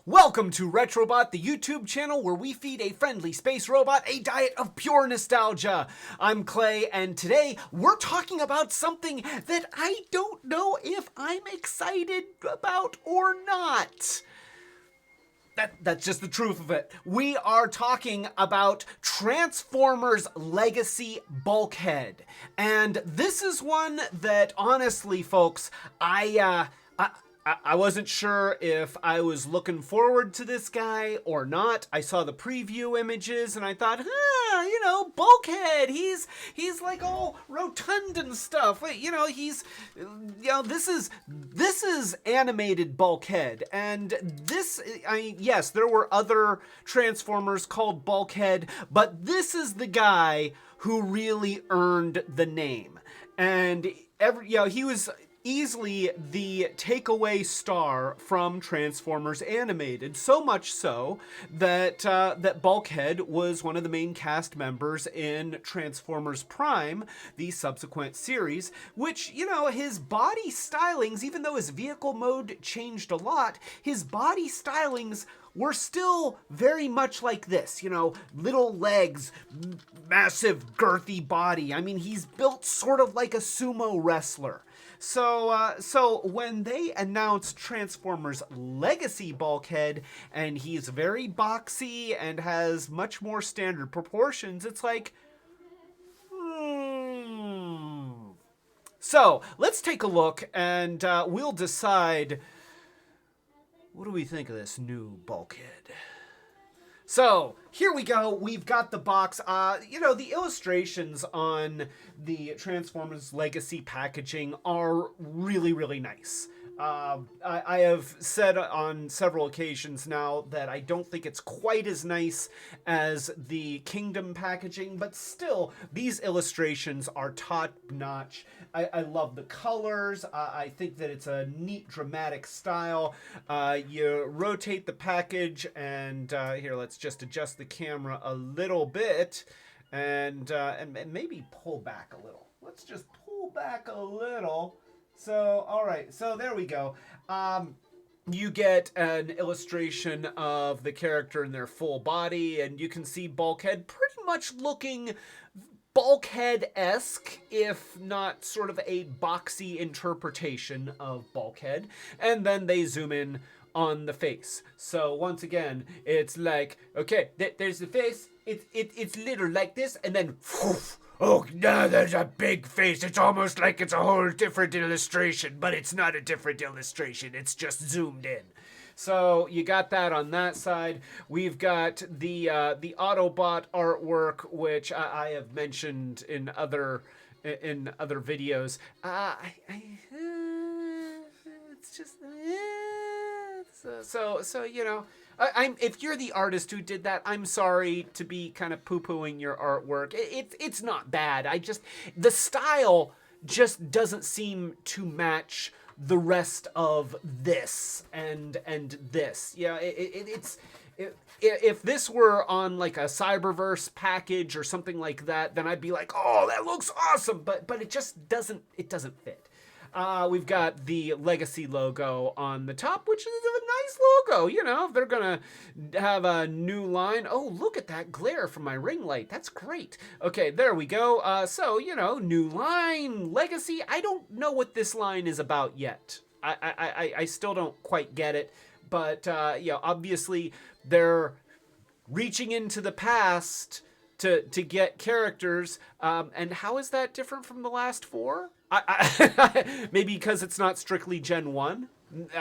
Welcome to Retrobot, the YouTube channel where we feed a friendly space robot a diet of pure nostalgia. I'm Clay, and today we're talking about something that I don't know if I'm excited about or not. That's just the truth of it. We are talking about Transformers Legacy Bulkhead. And this is one that, honestly, folks, I wasn't sure if I was looking forward to this guy or not. I saw the preview images and I thought, Bulkhead, he's like all rotund and stuff. This is animated Bulkhead. And yes, there were other Transformers called Bulkhead, but this is the guy who really earned the name. And he was easily the takeaway star from Transformers Animated, so much so that that Bulkhead was one of the main cast members in Transformers Prime, the subsequent series, which, his body stylings, even though his vehicle mode changed a lot, his body stylings were still very much like this, little legs, massive girthy body. I mean, he's built sort of like a sumo wrestler. So when they announced Transformers Legacy Bulkhead, and he's very boxy and has much more standard proportions, it's like, So let's take a look, and we'll decide, what do we think of this new Bulkhead? So here we go. We've got the box. The illustrations on the Transformers Legacy packaging are really, really nice. I have said on several occasions now that I don't think it's quite as nice as the Kingdom packaging, but still, these illustrations are top-notch. I love the colors. I think that it's a neat, dramatic style. You rotate the package, and here, let's just adjust the camera a little bit, and maybe pull back a little. Let's just pull back a little. So, all right, so there we go. You get an illustration of the character in their full body, and you can see Bulkhead pretty much looking Bulkhead-esque, if not sort of a boxy interpretation of Bulkhead. And then they zoom in on the face. So once again, it's like, okay, there's the face. It's little like this, and then oh, now there's a big face. It's almost like it's a whole different illustration, but it's not a different illustration. It's just zoomed in. So you got that on that side. We've got the Autobot artwork, which I have mentioned in other videos. It's just if you're the artist who did that, I'm sorry to be kind of poo-pooing your artwork. It's not bad. The style just doesn't seem to match the rest of this and this. Yeah, if this were on like a Cyberverse package or something like that, then I'd be like, oh, that looks awesome. But it just doesn't fit. We've got the Legacy logo on the top, which is a nice logo. If they're going to have a new line. Oh, look at that glare from my ring light. That's great. Okay, there we go. So, new line, Legacy. I don't know what this line is about yet. I still don't quite get it. But, obviously they're reaching into the past to get characters. And how is that different from the last four? Maybe because it's not strictly Gen 1.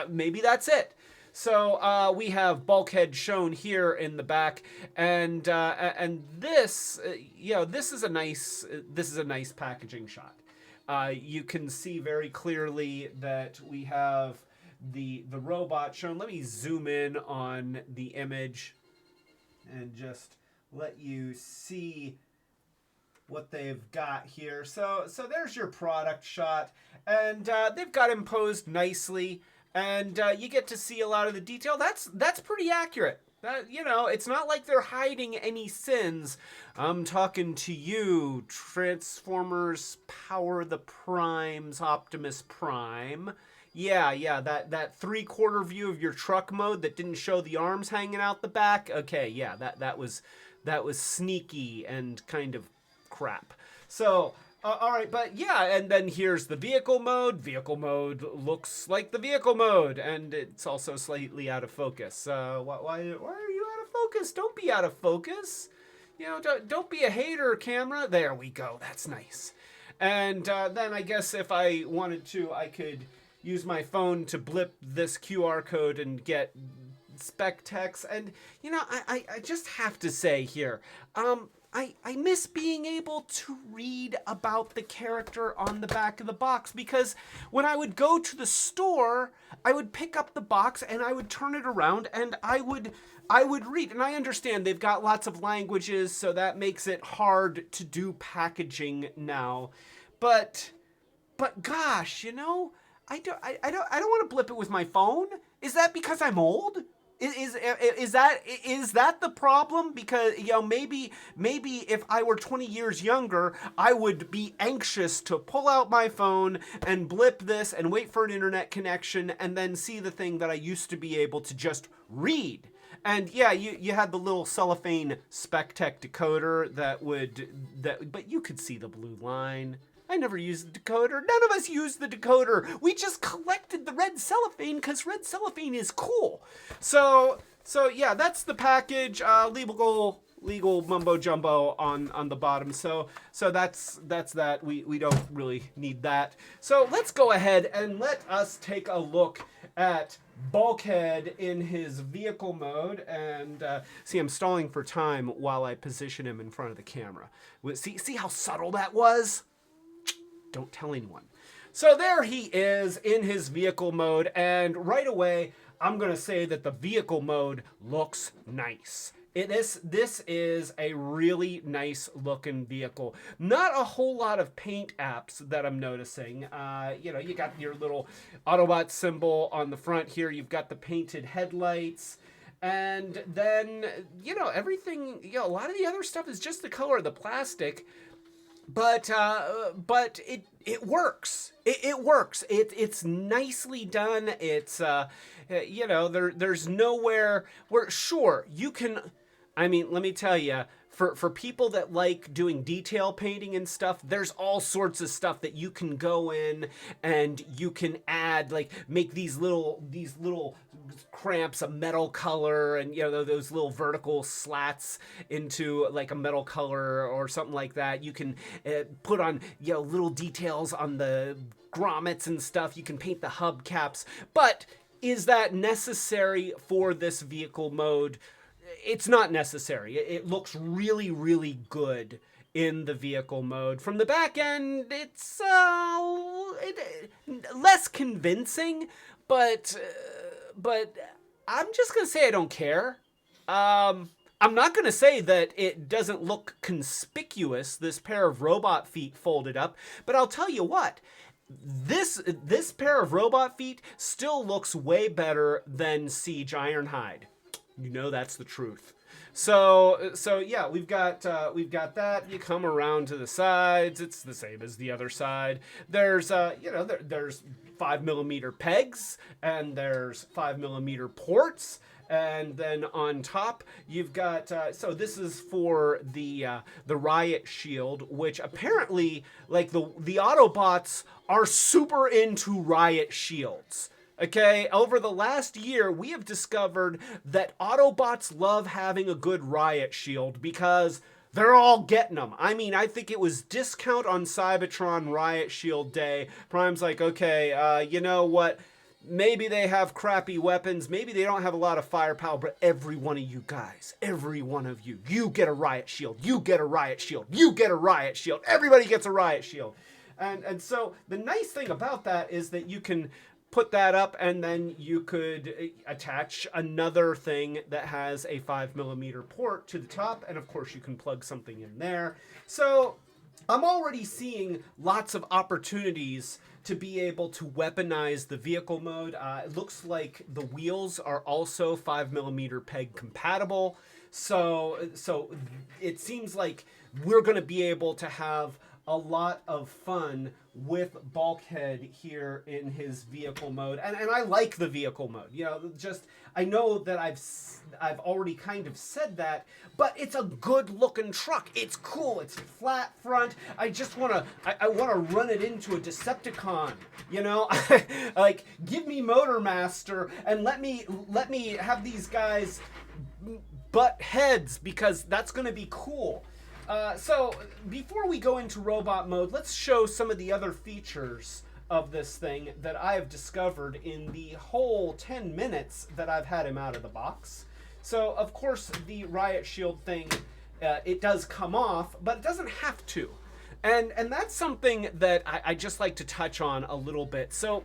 Maybe that's it. So we have Bulkhead shown here in the back, and this, this is a nice packaging shot. You can see very clearly that we have the robot shown. Let me zoom in on the image and just let you see what they've got here. So there's your product shot, and they've got him posed nicely, and you get to see a lot of the detail. That's pretty accurate. It's not like they're hiding any sins. I'm talking to you, Transformers Power the Primes, Optimus Prime. Yeah, that 3/4 view of your truck mode that didn't show the arms hanging out the back. Okay, yeah, that was sneaky and kind of crap. So, all right, but yeah, and then here's the vehicle mode. Vehicle mode looks like the vehicle mode, and it's also slightly out of focus. Why are you out of focus? Don't be out of focus. You know, don't be a hater, camera. There we go. That's nice. And then I guess if I wanted to, I could use my phone to blip this QR code and get spec text. And, you know, I just have to say here, I miss being able to read about the character on the back of the box, because when I would go to the store, I would pick up the box and I would turn it around and I would read. And I understand they've got lots of languages, so that makes it hard to do packaging now. But gosh, you know, I don't want to blip it with my phone. Is that because I'm old? Is that the problem? Because, you know, maybe if I were 20 years younger, I would be anxious to pull out my phone and blip this and wait for an internet connection and then see the thing that I used to be able to just read. And yeah, you had the little cellophane SpecTech decoder but you could see the blue line. I never used the decoder. None of us used the decoder. We just collected the red cellophane because red cellophane is cool. So yeah, that's the package. Legal mumbo jumbo on the bottom. So that's that. We don't really need that. So let's go ahead and let us take a look at Bulkhead in his vehicle mode, and see, I'm stalling for time while I position him in front of the camera. See how subtle that was? Don't tell anyone. So there he is in his vehicle mode, and right away, I'm going to say that the vehicle mode looks nice. This is a really nice looking vehicle. Not a whole lot of paint apps that I'm noticing. You know, you got your little Autobot symbol on the front here. You've got the painted headlights. And then, you know, everything, you know, a lot of the other stuff is just the color of the plastic. But it works. It works. It's nicely done. It's you know, there's nowhere where, sure, you can. I mean, let me tell you, for people that like doing detail painting and stuff, there's all sorts of stuff that you can go in and you can add, like make these little cramps a metal color, and you know, those little vertical slats into like a metal color or something like that. You can put on, you know, little details on the grommets and stuff. You can paint the hubcaps. But is that necessary for this vehicle mode? It's not necessary. It looks really, really good in the vehicle mode. From the back end, it's less convincing, but I'm just gonna say I don't care. I'm not gonna say that it doesn't look conspicuous, this pair of robot feet folded up, but I'll tell you what. This pair of robot feet still looks way better than Siege Ironhide. You know that's the truth. So yeah, we've got that. You come around to the sides. It's the same as the other side. There's you know, there's 5mm pegs, and there's 5mm ports. And then on top, you've got, so this is for the riot shield, which apparently, like, the Autobots are super into riot shields. Okay, over the last year, we have discovered that Autobots love having a good riot shield because they're all getting them. I mean, I think it was discount on Cybertron Riot Shield Day. Prime's like, okay, you know what? Maybe they have crappy weapons. Maybe they don't have a lot of firepower, but every one of you guys, every one of you, you get a riot shield. You get a riot shield. You get a riot shield. Everybody gets a riot shield. And so the nice thing about that is that you can put that up, and then you could attach another thing that has a 5mm port to the top, and of course you can plug something in there. So I'm already seeing lots of opportunities to be able to weaponize the vehicle mode. It looks like the wheels are also 5mm peg compatible. So it seems like we're going to be able to have a lot of fun with Bulkhead here in his vehicle mode, and I like the vehicle mode. You know, just I know that I've already kind of said that, but it's a good looking truck. It's cool. It's flat front. I just wanna I wanna run it into a Decepticon. You know, like give me Motor Master and let me have these guys butt heads, because that's gonna be cool. So before we go into robot mode, let's show some of the other features of this thing that I have discovered in the whole 10 minutes that I've had him out of the box. So of course the riot shield thing, it does come off, but it doesn't have to. And that's something that I just like to touch on a little bit. So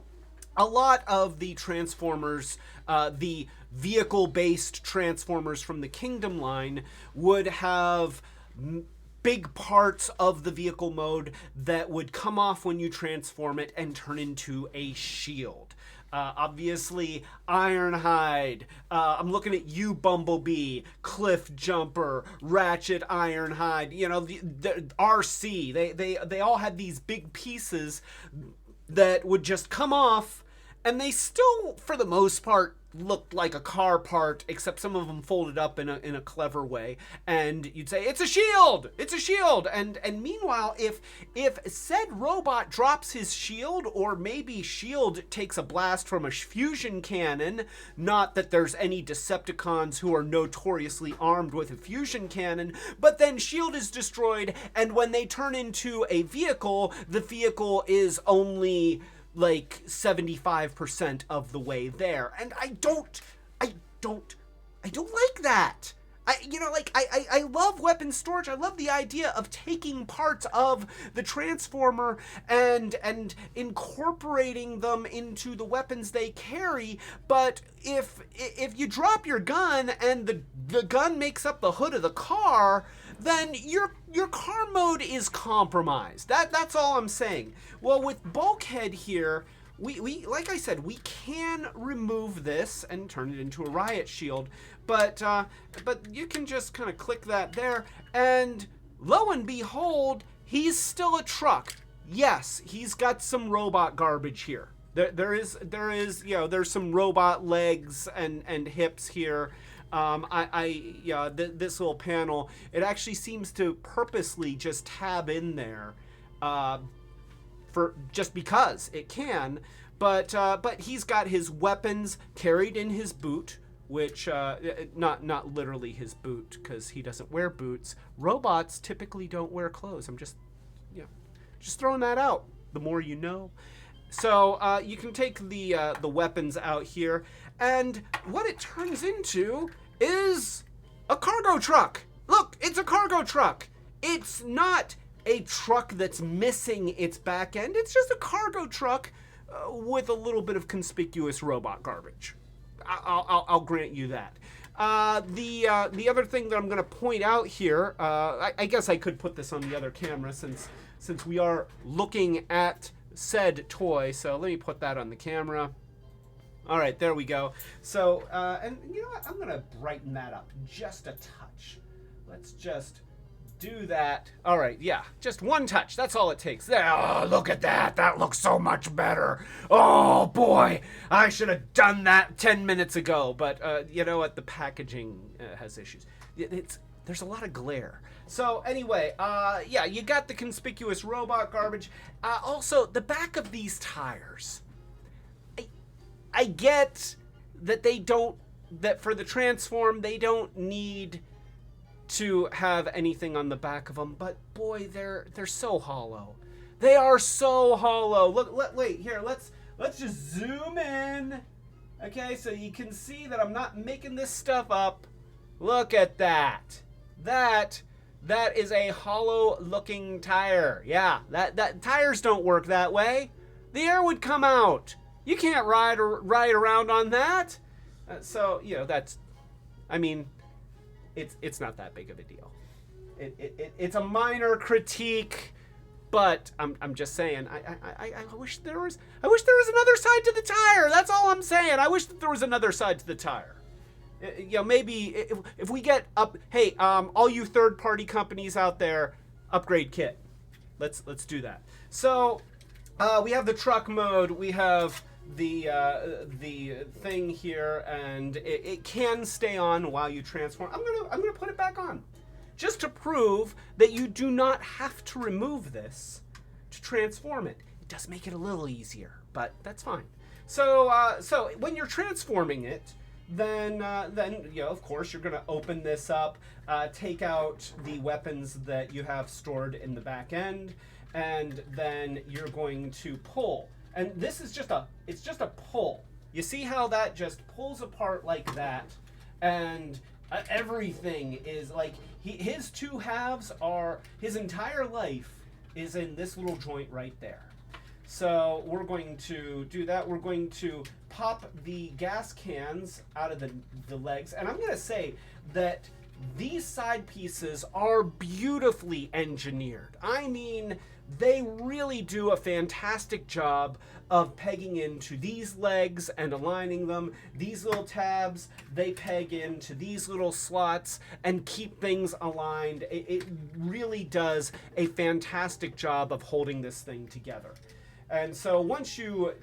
a lot of the Transformers, the vehicle-based Transformers from the Kingdom line, would have big parts of the vehicle mode that would come off when you transform it and turn into a shield. Obviously, Ironhide. I'm looking at you, Bumblebee, Cliff Jumper, Ratchet, Ironhide. You know, the RC. They all had these big pieces that would just come off, and they still, for the most part, looked like a car part, except some of them folded up in a clever way, and you'd say it's a shield, and meanwhile, if said robot drops his shield, or maybe Shield takes a blast from a fusion cannon, not that there's any Decepticons who are notoriously armed with a fusion cannon, but then Shield is destroyed, and when they turn into a vehicle, the vehicle is only like 75% of the way there. And I don't like that. I love weapon storage. I love the idea of taking parts of the Transformer and incorporating them into the weapons they carry. But if you drop your gun and the gun makes up the hood of the car, then your car mode is compromised. That's all I'm saying. Well, with Bulkhead here, we like I said, we can remove this and turn it into a riot shield, but you can just kind of click that there, and lo and behold, he's still a truck. Yes, he's got some robot garbage here. There is there's some robot legs and hips here. This little panel, it actually seems to purposely just tab in there, for just because it can, but he's got his weapons carried in his boot, which not literally his boot, because he doesn't wear boots. Robots typically don't wear clothes. I'm just throwing that out. The more you know. So you can take the weapons out here, and what it turns into is a cargo truck. Look, it's a cargo truck. It's not a truck that's missing its back end. It's just a cargo truck with a little bit of conspicuous robot garbage. I'll grant you that. The other thing that I'm going to point out here, I guess I could put this on the other camera since we are looking at said toy. So let me put that on the camera. All right, there we go. So, and you know what? I'm going to brighten that up just a touch. Let's just do that. All right, yeah, just one touch. That's all it takes. There. Oh, look at that. That looks so much better. Oh, boy. I should have done that 10 minutes ago. But you know what? The packaging has issues. There's a lot of glare. So anyway, yeah, you got the conspicuous robot garbage. Also, the back of these tires. I get that that for the Transform, they don't need to have anything on the back of them, but boy, they're so hollow. They are so hollow. Look, wait, here, let's just zoom in. Okay, so you can see that I'm not making this stuff up. Look at that. That is a hollow looking tire. Yeah, that tires don't work that way. The air would come out. You can't ride around on that. So, you know, that's, I mean, it's not that big of a deal. It's a minor critique, but I'm just saying, I wish there was another side to the tire. That's all I'm saying. I wish that there was another side to the tire. You know, maybe if we get up, hey, all you third-party companies out there, upgrade kit. Let's do that. So We have the truck mode. We have the thing here, and it can stay on while you transform. I'm gonna put it back on, just to prove that you do not have to remove this to transform it. It does make it a little easier, but that's fine. So when you're transforming it, then you know, of course, you're gonna open this up, take out the weapons that you have stored in the back end, and then you're going to pull. And this is just a pull. You see how that just pulls apart like that, and everything is like his two halves are his entire life is in this little joint right there. So we're going to do that. We're going to pop the gas cans out of the legs. And I'm going to say that these side pieces are beautifully engineered. I mean, they really do a fantastic job of pegging into these legs and aligning them. These little tabs, they peg into these little slots and keep things aligned. It really does a fantastic job of holding this thing together. And so once you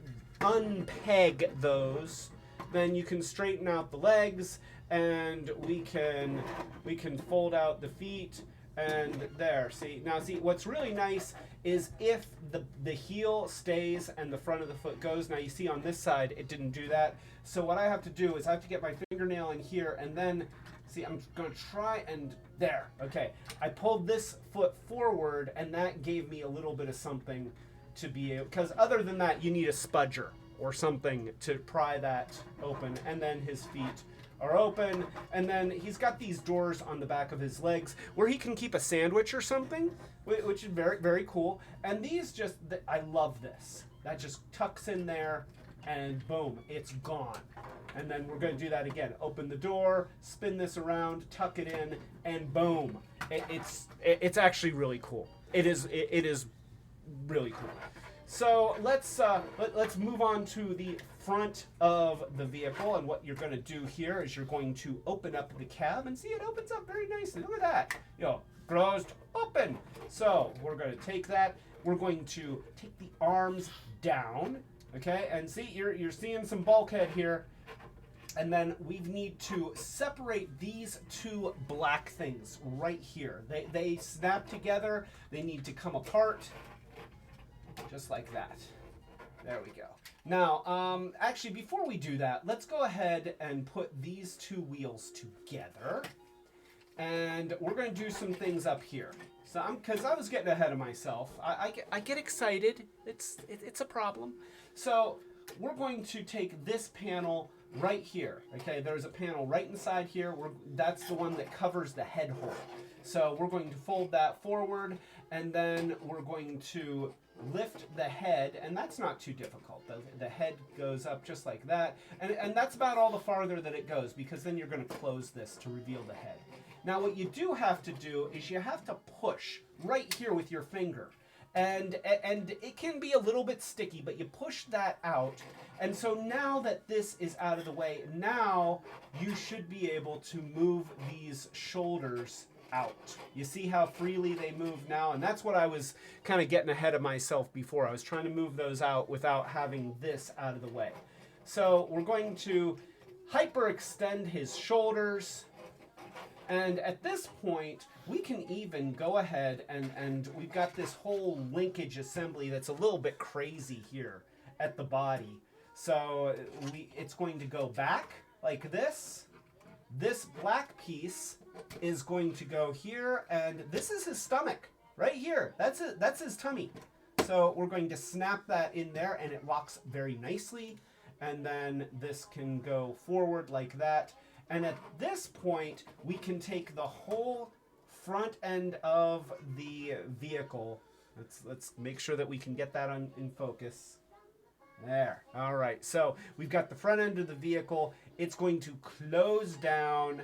unpeg those, then you can straighten out the legs, and we can fold out the feet, and there. See, what's really nice is if the heel stays and the front of the foot goes. Now you see on this side it didn't do that. So what I have to do is I have to get my fingernail in here, and then see, I'm gonna try, and there. Okay, I pulled this foot forward, and that gave me a little bit of something to be able, because other than that you need a spudger or something to pry that open. And then his feet are open, and then he's got these doors on the back of his legs where he can keep a sandwich or something, which is very, very cool. And these just, I love this. That just tucks in there, and boom, it's gone. And then we're going to do that again. Open the door, spin this around, tuck it in, and boom. It's actually really cool. It is really cool. So let's move on to the front of the vehicle, and what you're going to do here is you're going to open up the cab, and see, it opens up very nicely. Look at that, closed, open. So we're going to take that. We're going to take the arms down, okay, and see, you're seeing some bulkhead here. And then we need to separate these two black things right here. They snap together. They need to come apart. Just like that. There we go. Now, actually, before we do that, let's go ahead and put these two wheels together. And we're going to do some things up here. So, because I was getting ahead of myself. I get excited. It's a problem. So, we're going to take this panel right here. Okay, there's a panel right inside here. That's the one that covers the head hole. So, we're going to fold that forward, and then we're going to lift the head, and that's not too difficult. The head goes up just like that, and that's about all the farther that it goes, because then you're going to close this to reveal the head. Now what you do have to do is you have to push right here with your finger, and it can be a little bit sticky, but you push that out. And so now that this is out of the way, now you should be able to move these shoulders out. You see how freely they move now? And that's what I was kind of getting ahead of myself before. I was trying to move those out without having this out of the way. So we're going to hyperextend his shoulders. And at this point, we can even go ahead and we've got this whole linkage assembly that's a little bit crazy here at the body. So it's going to go back like this. This black piece is going to go here, and this is his stomach right here. That's it. That's his tummy. So we're going to snap that in there, and it locks very nicely. And then this can go forward like that. And at this point, we can take the whole front end of the vehicle. Let's make sure that we can get that in focus. There. All right. So we've got the front end of the vehicle. It's going to close down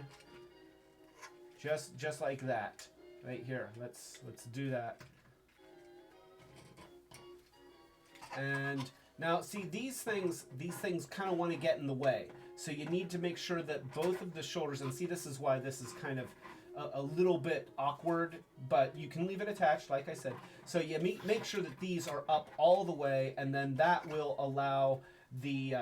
just like that. Right here. Let's do that. And now see, these things kind of want to get in the way. So you need to make sure that both of the shoulders, and see, this is why this is kind of a little bit awkward, but you can leave it attached, like I said. So you make sure that these are up all the way, and then that will allow the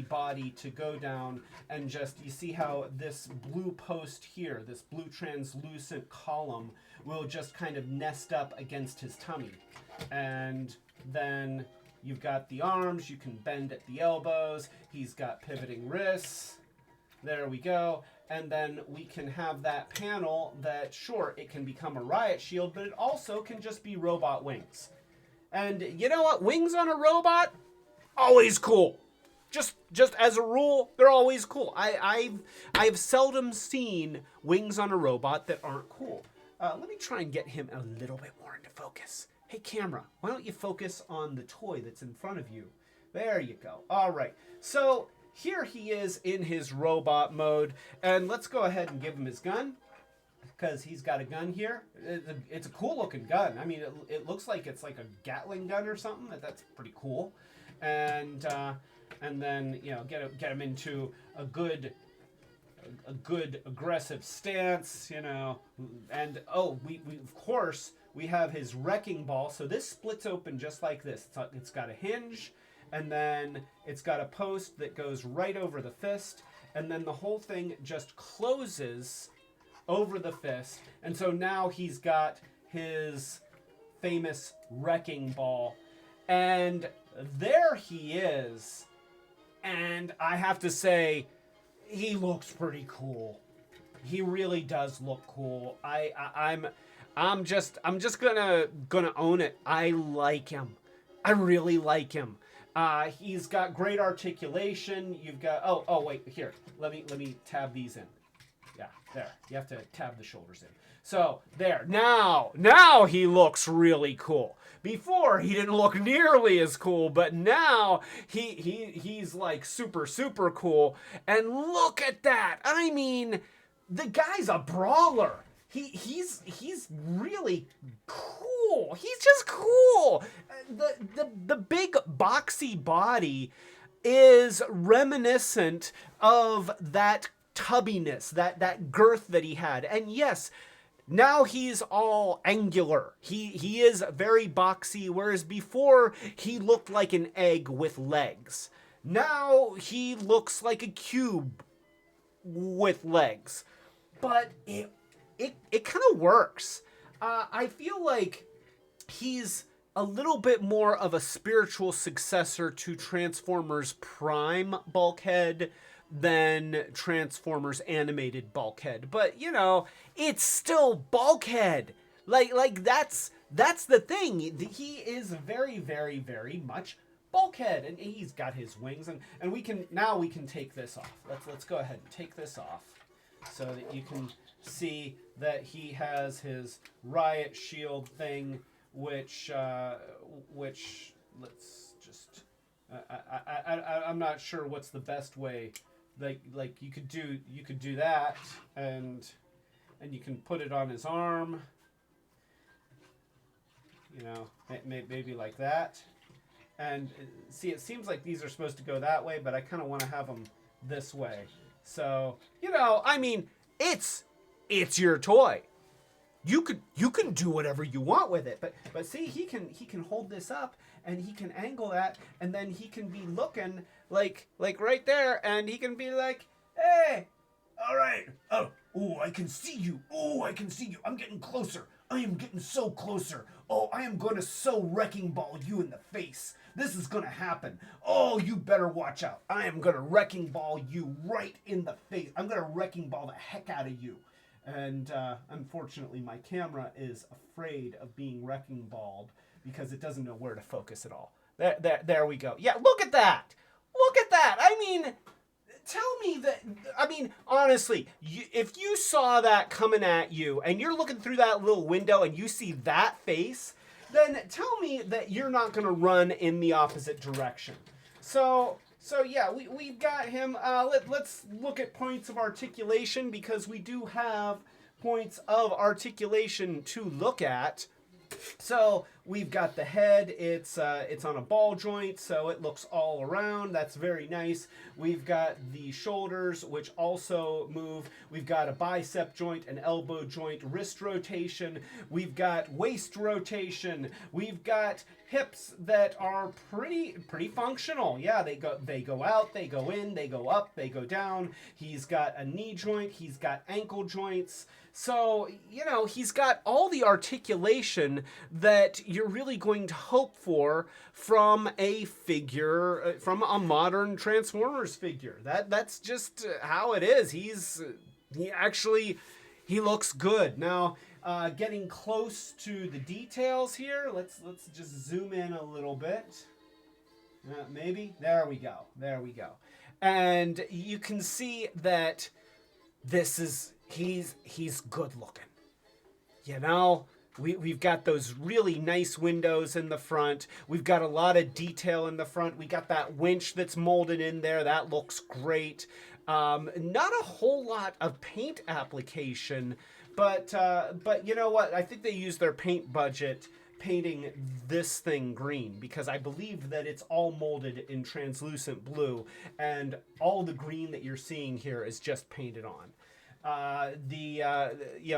body to go down, and just, you see how this blue post here, this blue translucent column, will just kind of nest up against his tummy. And then you've got the arms, you can bend at the elbows, he's got pivoting wrists. There we go. And then we can have that panel that, sure, it can become a riot shield, but it also can just be robot wings. And you know what? Wings on a robot, always cool. Just as a rule, they're always cool. I've seldom seen wings on a robot that aren't cool. Let me try and get him a little bit more into focus. Hey, camera, why don't you focus on the toy that's in front of you? There you go. All right. So here he is in his robot mode, and let's go ahead and give him his gun, because he's got a gun here. It's a cool looking gun. I mean, it looks like it's like a Gatling gun or something. That's pretty cool. And then, you know, get him into a good aggressive stance, you know. And we of course we have his wrecking ball. So this splits open just like this. It's got a hinge, and then it's got a post that goes right over the fist, and then the whole thing just closes over the fist. And so now he's got his famous wrecking ball, and there he is. And I have to say, he looks pretty cool. He really does look cool. I'm just gonna own it. I like him. I really like him. He's got great articulation. You've got oh wait, here. Let me tab these in. Yeah, there. You have to tab the shoulders in. So there. Now he looks really cool. Before, he didn't look nearly as cool, but now he's like super cool. And look at that. I mean, the guy's a brawler. He's really cool. He's just cool. The big boxy body is reminiscent of that tubbiness, that girth that he had. And yes, now he's all angular. He is very boxy, whereas before he looked like an egg with legs. Now he looks like a cube with legs. But it kind of works. I feel like he's a little bit more of a spiritual successor to Transformers Prime Bulkhead than Transformers Animated Bulkhead. But, you know, it's still Bulkhead. Like that's the thing. He is very, very, very much Bulkhead, and he's got his wings, and we can take this off. Let's go ahead and take this off so that you can see that he has his riot shield thing, which let's just I'm not sure what's the best way. Like you could do that, and you can put it on his arm, you know, maybe like that. And see, it seems like these are supposed to go that way, but I kind of want to have them this way. So, you know, I mean, it's your toy. You can do whatever you want with it, but see, he can hold this up, and he can angle that, and then he can be looking like right there, and he can be like, hey, all right, oh, I can see you, I'm getting closer, I am getting so closer, oh, I am going to so wrecking ball you in the face, this is going to happen, oh, you better watch out, I am going to wrecking ball you right in the face, I'm going to wrecking ball the heck out of you. And unfortunately, my camera is afraid of being wrecking balled because it doesn't know where to focus at all. There we go. Yeah, look at that. Look at that. I mean, tell me that. I mean, honestly, if you saw that coming at you and you're looking through that little window and you see that face, then tell me that you're not going to run in the opposite direction. So yeah, we've got him. Let's look at points of articulation, because we do have points of articulation to look at. So We've got the head. It's on a ball joint, so it looks all around. That's very nice. We've got the shoulders, which also move. We've got a bicep joint, an elbow joint, wrist rotation. We've got waist rotation. We've got hips that are pretty functional. Yeah, they go out, they go in, they go up, they go down. He's got a knee joint. He's got ankle joints. So, he's got all the articulation that you're really going to hope for from a figure, from a modern Transformers figure. That's just how it is. He looks good. Now, getting close to the details here, let's just zoom in a little bit. Maybe? There we go. And you can see that he's good looking. We've got those really nice windows in the front. We've got a lot of detail in the front. We got that winch that's molded in there. That looks great. Not a whole lot of paint application, but you know what? I think they used their paint budget painting this thing green, because I believe that it's all molded in translucent blue, and all the green that you're seeing here is just painted on.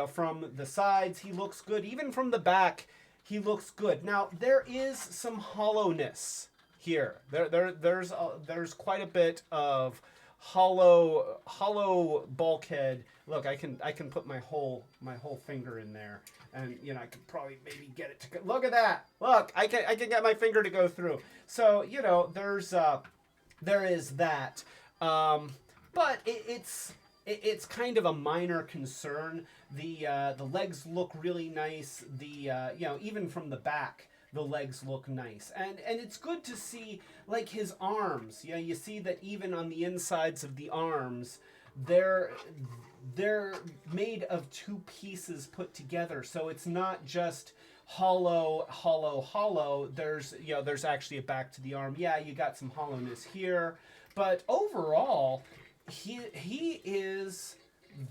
From the sides, he looks good. Even from the back, he looks good. Now, there is some hollowness here. There's quite a bit of hollow bulkhead. Look, I can put my whole finger in there, and I could probably maybe get it to. Look at that! Look, I can get my finger to go through. So there is that, but it's kind of a minor concern. The legs look really nice. Even from the back, the legs look nice, and it's good to see, like, his arms. You see that even on the insides of the arms, they're made of two pieces put together, so it's not just hollow. There's actually a back to the arm. Yeah, you got some hollowness here, but overall, he is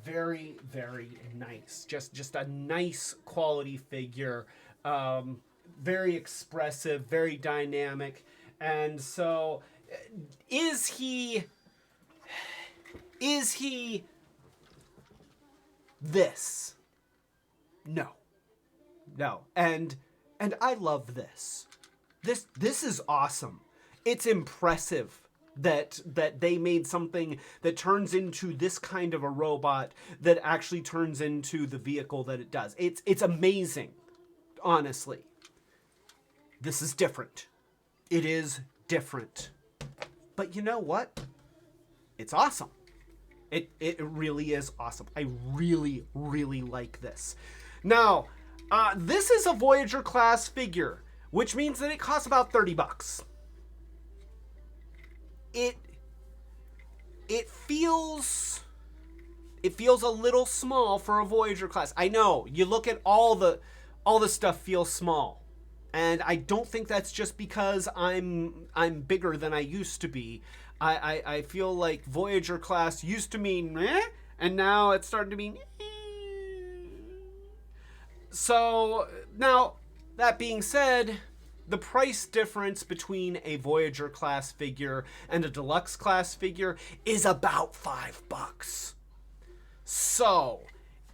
very, very nice. Just a nice quality figure. Very expressive, very dynamic. And so, is he this? No. And I love this. This is awesome. It's impressive that they made something that turns into this kind of a robot that actually turns into the vehicle that it does. It's amazing, honestly. This is different. It is different. But you know what? It's awesome. It really is awesome. I really, really like this. Now, this is a Voyager class figure, which means that it costs about $30. It feels a little small for a Voyager class. I know, you look at all the stuff feels small. And I don't think that's just because I'm bigger than I used to be. I feel like Voyager class used to mean meh, and now it's starting to mean eh. So now, that being said, the price difference between a Voyager class figure and a deluxe class figure is about $5. So,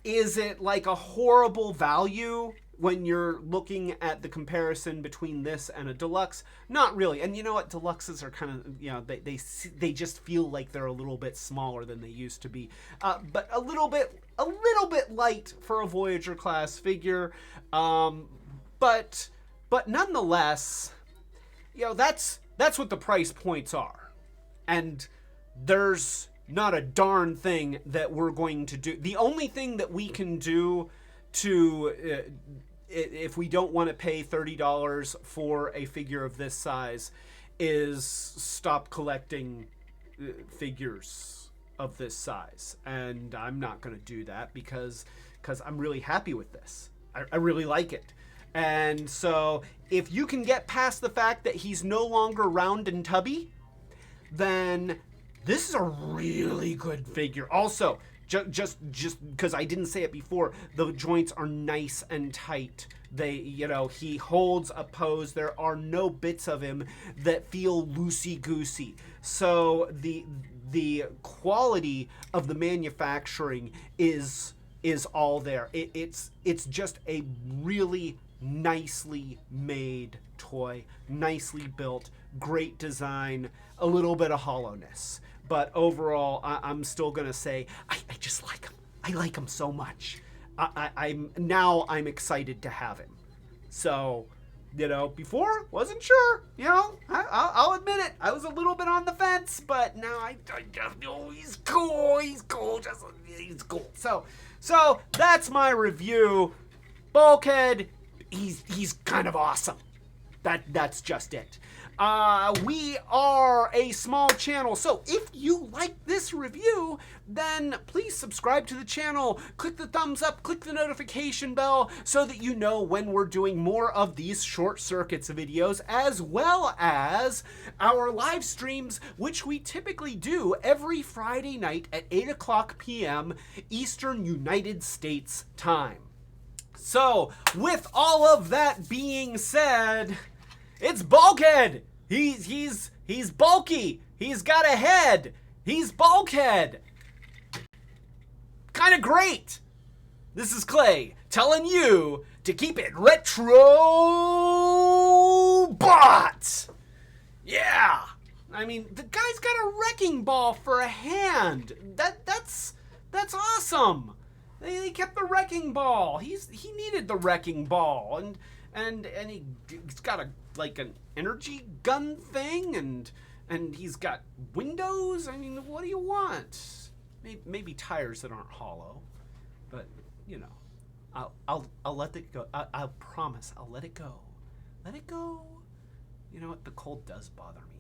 is it like a horrible value when you're looking at the comparison between this and a deluxe? Not really. And you know what? Deluxes are kind of, they just feel like they're a little bit smaller than they used to be. But a little bit light for a Voyager class figure. But nonetheless, that's what the price points are. And there's not a darn thing that we're going to do. The only thing that we can do to if we don't want to pay $30 for a figure of this size is stop collecting figures of this size. And I'm not going to do that because I'm really happy with this. I really like it. And so if you can get past the fact that he's no longer round and tubby, then this is a really good figure. Also, Just because I didn't say it before, the joints are nice and tight. They, he holds a pose. There are no bits of him that feel loosey-goosey. So the quality of the manufacturing is all there. It's just a really nicely made toy, nicely built, great design, a little bit of hollowness. But overall, I'm still going to say I just like him. I like him so much. I'm excited to have him. So, before, wasn't sure. I'll admit it. I was a little bit on the fence, but now I just know he's cool. He's cool. He's cool. So that's my review. Bulkhead, he's kind of awesome. That's just it. We are a small channel, so if you like this review, then please subscribe to the channel, click the thumbs up, click the notification bell so that you know when we're doing more of these Short Circuits videos, as well as our live streams, which we typically do every Friday night at 8 o'clock p.m. Eastern United States time. So, with all of that being said, it's Bulkhead. He's bulky. He's got a head. He's Bulkhead. Kind of great. This is Clay telling you to keep it retro bot. Yeah. I mean, the guy's got a wrecking ball for a hand. That's awesome. They kept the wrecking ball. He needed the wrecking ball, and he's got an energy gun thing, and he's got windows. I mean, what do you want? Maybe tires that aren't hollow, but I'll let it go. I promise I'll let it go. Let it go. You know what? The cold does bother me.